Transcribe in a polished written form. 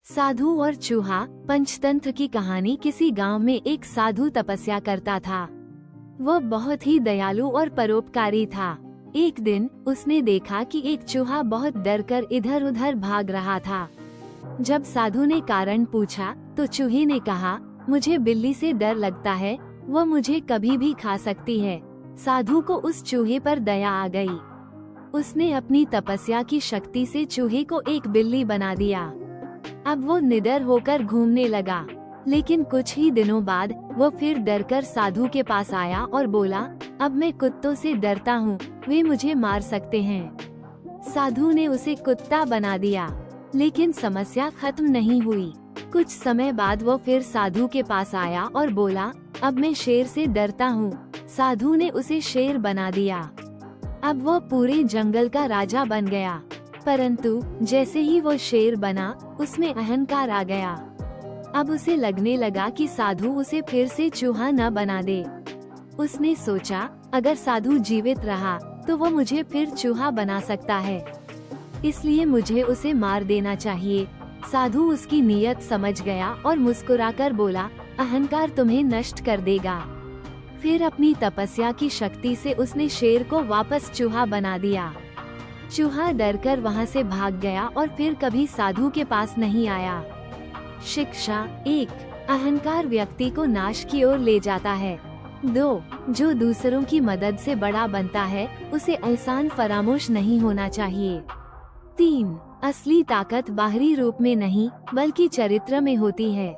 साधु और चूहा। पंचतंत्र की कहानी। किसी गांव में एक साधु तपस्या करता था। वह बहुत ही दयालु और परोपकारी था। एक दिन उसने देखा कि एक चूहा बहुत डरकर इधर उधर भाग रहा था। जब साधु ने कारण पूछा तो चूहे ने कहा, मुझे बिल्ली से डर लगता है, वह मुझे कभी भी खा सकती है। साधु को उस चूहे पर दया आ गई। उसने अपनी तपस्या की शक्ति से चूहे को एक बिल्ली बना दिया। अब वो निडर होकर घूमने लगा। लेकिन कुछ ही दिनों बाद वो फिर डरकर साधु के पास आया और बोला, अब मैं कुत्तों से डरता हूँ, वे मुझे मार सकते हैं। साधु ने उसे कुत्ता बना दिया, लेकिन समस्या खत्म नहीं हुई। कुछ समय बाद वो फिर साधु के पास आया और बोला, अब मैं शेर से डरता हूँ। साधु ने उसे शेर बना दिया। अब वो पूरे जंगल का राजा बन गया। परंतु जैसे ही वो शेर बना, उसमें अहंकार आ गया। अब उसे लगने लगा कि साधु उसे फिर से चूहा न बना दे। उसने सोचा, अगर साधु जीवित रहा तो वो मुझे फिर चूहा बना सकता है, इसलिए मुझे उसे मार देना चाहिए। साधु उसकी नीयत समझ गया और मुस्कुराकर बोला, अहंकार तुम्हें नष्ट कर देगा। फिर अपनी तपस्या की शक्ति से उसने शेर को वापस चूहा बना दिया। चूहा डरकर वहां से भाग गया और फिर कभी साधु के पास नहीं आया। शिक्षा 1। अहंकार व्यक्ति को नाश की ओर ले जाता है। 2। जो दूसरों की मदद से बड़ा बनता है, उसे एहसान फरामोश नहीं होना चाहिए। 3। असली ताकत बाहरी रूप में नहीं, बल्कि चरित्र में होती है।